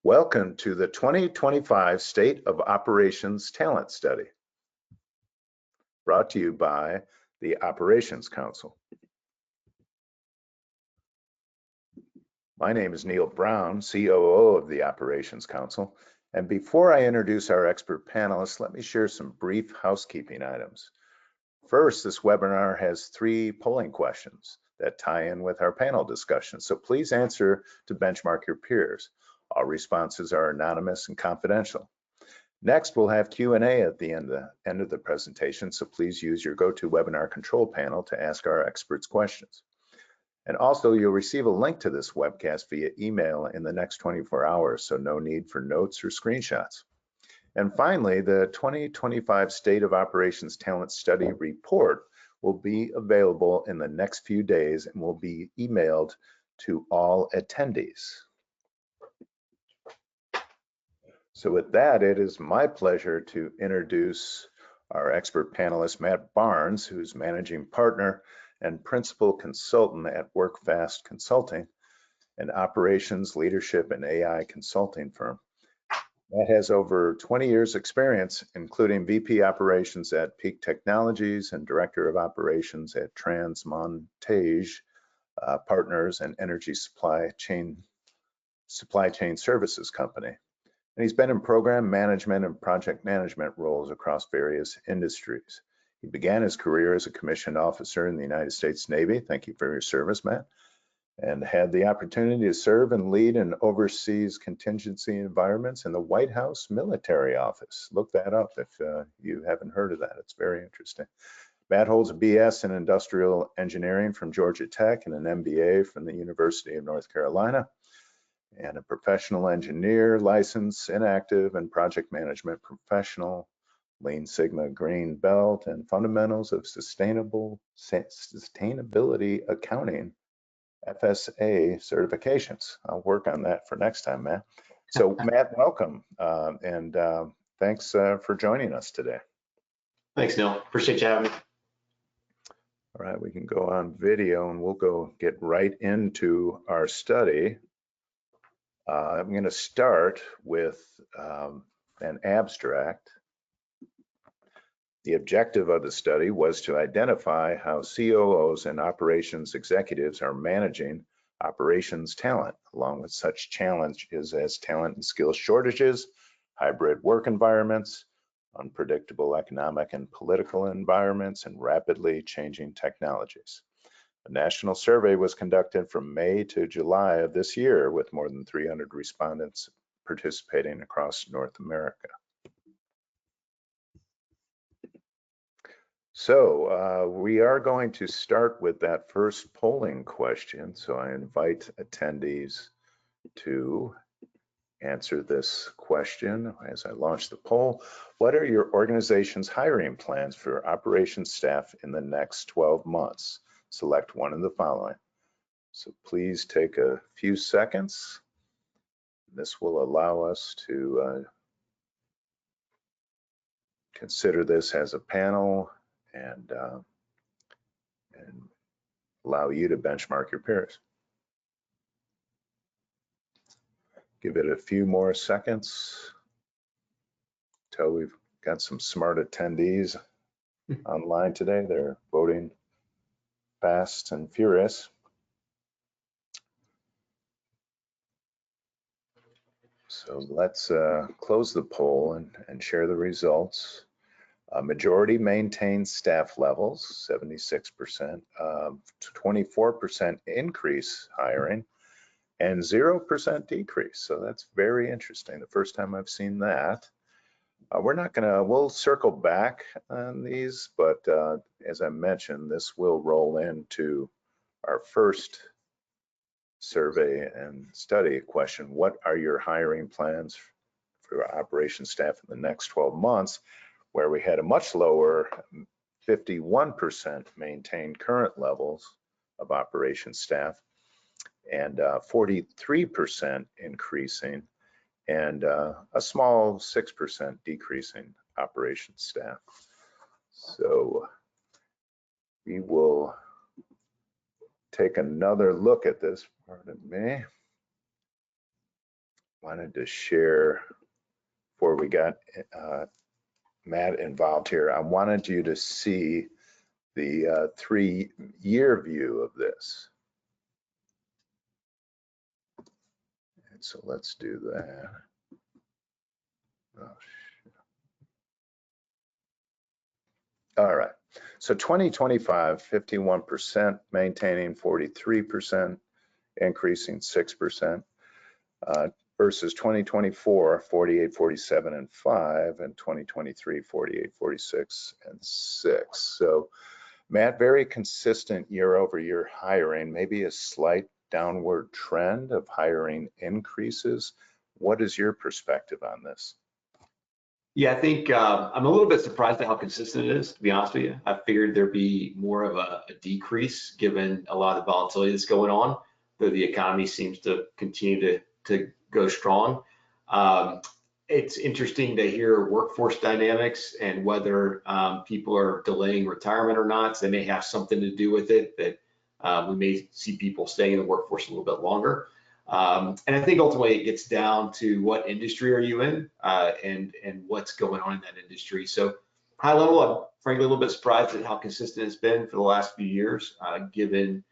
Welcome to the 2025 State of Operations Talent Study, brought to you by the Operations Council. My name is Neil Brown, COO of the Operations Council, and before I introduce our expert panelists, let me share some brief housekeeping items. First, this webinar has 3 polling questions that tie in with our panel discussion, so please answer to benchmark your peers. All responses are anonymous and confidential. Next, we'll have Q&A at the end of the presentation, so please use your GoToWebinar control panel to ask our experts questions. And also, you'll receive a link to this webcast via email in the next 24 hours, so no need for notes or screenshots. And finally, the 2025 State of Operations Talent Study report will be available in the next few days and will be emailed to all attendees. So with that, it is my pleasure to introduce our expert panelist, Matt Barnes, who's managing partner and principal consultant at Webcast Consulting, an operations, leadership, and AI consulting firm. Matt has over 20 years experience, including VP operations at Peak Technologies and Director of Operations at Transmontage Partners and Energy Supply Chain Services Company. And he's been in program management and project management roles across various industries. He began his career as a commissioned officer in the United States Navy. Thank you for your service, Matt. And had the opportunity to serve and lead in overseas contingency environments in the White House Military Office. Look that up if you haven't heard of that. It's very interesting. Matt holds a BS in industrial engineering from Georgia Tech and an MBA from the University of North Carolina, and a professional engineer license, inactive and project management professional, Lean Sigma Green Belt, and fundamentals of sustainability accounting, FSA certifications. I'll work on that for next time, Matt. So Matt, welcome, and thanks for joining us today. Thanks, Neil. Appreciate you having me. All right, we can go on video and we'll go get right into our study. I'm going to start with an abstract. The objective of the study was to identify how COOs and operations executives are managing operations talent, along with such challenges as talent and skill shortages, hybrid work environments, unpredictable economic and political environments, and rapidly changing technologies. A national survey was conducted from May to July of this year with more than 300 respondents participating across North America. So we are going to start with that first polling question. So I invite attendees to answer this question as I launch the poll. What are your organization's hiring plans for operations staff in the next 12 months? Select one of the following. So please take a few seconds. This will allow us to consider this as a panel and allow you to benchmark your peers. Give it a few more seconds till we've got some smart attendees online today. They're voting fast and furious. So let's close the poll and share the results. A majority maintains staff levels, 76%, 24% increase hiring, and 0% decrease. So that's very interesting. The first time I've seen that. We'll circle back on these, but as I mentioned, this will roll into our first survey and study question. What are your hiring plans for your operations staff in the next 12 months, where we had a much lower 51% maintained current levels of operations staff and 43% increasing and a small 6% decreasing operations staff. So we will take another look at this, pardon me. wanted to share before we got Matt involved here. I wanted you to see the 3-year view of this. And so let's do that. Oh, all right. So 2025, 51%, maintaining 43%, increasing 6%, versus 2024, 48, 47, and 5, and 2023, 48, 46, and 6. So Matt, very consistent year over year hiring, maybe a slight downward trend of hiring increases. What is your perspective on this? Yeah, I think I'm a little bit surprised at how consistent it is, to be honest with you. I figured there'd be more of a decrease given a lot of the volatility that's going on, though the economy seems to continue to go strong. It's interesting to hear workforce dynamics and whether people are delaying retirement or not. So they may have something to do with it, that we may see people staying in the workforce a little bit longer. And I think ultimately it gets down to what industry are you in, and what's going on in that industry. So high level, I'm frankly a little bit surprised at how consistent it's been for the last few years, given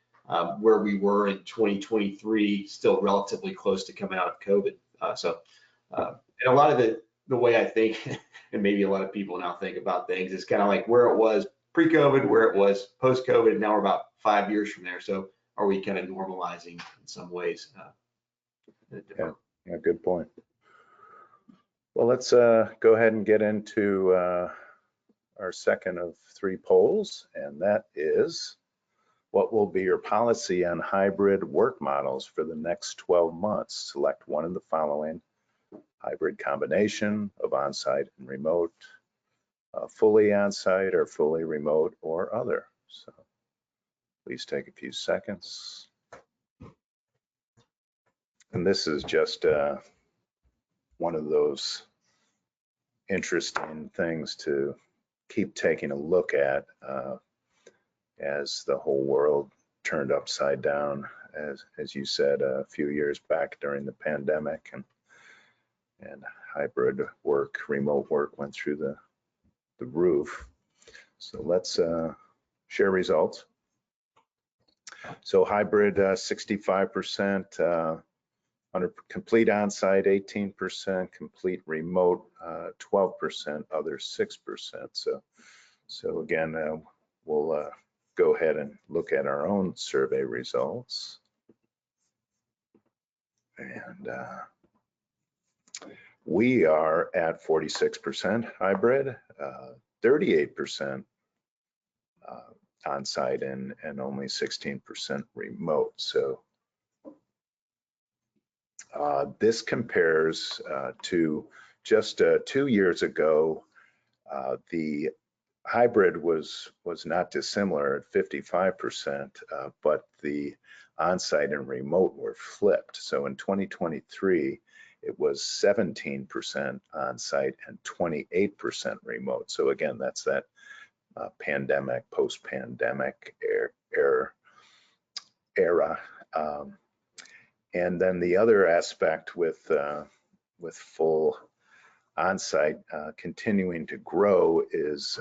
where we were in 2023, still relatively close to coming out of COVID. And a lot of the way I think, and maybe a lot of people now think about things, is kind of like where it was pre-COVID, where it was post-COVID, and now we're about 5 years from there. So are we kind of normalizing in some ways? Yeah, good point. Well, let's go ahead and get into our second of 3 polls, and that is, what will be your policy on hybrid work models for the next 12 months? Select one of the following: hybrid combination of on-site and remote, fully on-site or fully remote, or other. So please take a few seconds. And this is just one of those interesting things to keep taking a look at as the whole world turned upside down, as you said, a few years back during the pandemic, and hybrid work, remote work went through the roof. So let's share results. So hybrid, 65%, under complete on-site, 18%, complete remote, 12%, other 6%. So again, we'll go ahead and look at our own survey results. And we are at 46% hybrid, 38% on-site, and only 16% remote. So this compares to just 2 years ago. The hybrid was not dissimilar at 55%, but the on-site and remote were flipped. So in 2023, it was 17% on-site and 28% remote. So again, that's that pandemic, post-pandemic era. And then the other aspect with full on-site continuing to grow is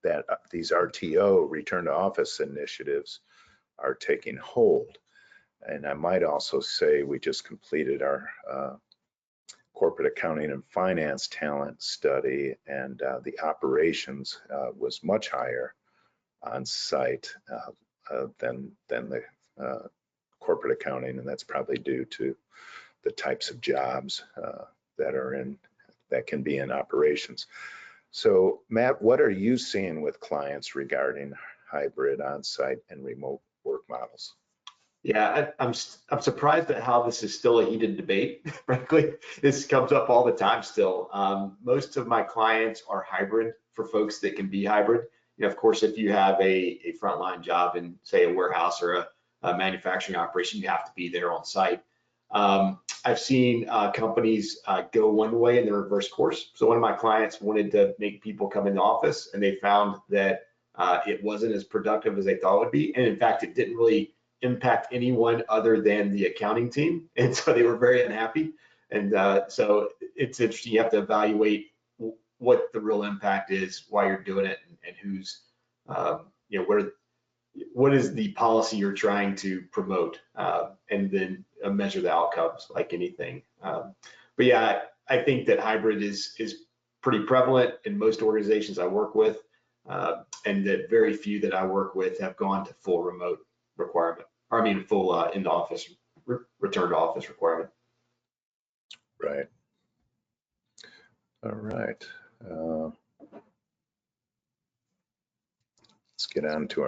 that these RTO, return to office initiatives, are taking hold. And I might also say we just completed our corporate accounting and finance talent study, and the operations was much higher on site than the corporate accounting, and that's probably due to the types of jobs that can be in operations. So Matt, what are you seeing with clients regarding hybrid on-site and remote work models? Yeah, I'm surprised at how this is still a heated debate. Frankly, this comes up all the time still. Most of my clients are hybrid for folks that can be hybrid. You know, of course, if you have a frontline job in, say, a warehouse or a manufacturing operation, you have to be there on site. I've seen companies go one way in the reverse course. So one of my clients wanted to make people come in the office, and they found that it wasn't as productive as they thought it would be. And in fact, it didn't really impact anyone other than the accounting team. And so they were very unhappy. And so it's interesting. You have to evaluate what the real impact is, why you're doing it, and who's, what is the policy you're trying to promote, and then measure the outcomes like anything. But yeah, I think that hybrid is pretty prevalent in most organizations I work with, and that very few that I work with have gone to full remote requirement, or I mean full in the office, return to office requirement. Right. All right. Let's get on to our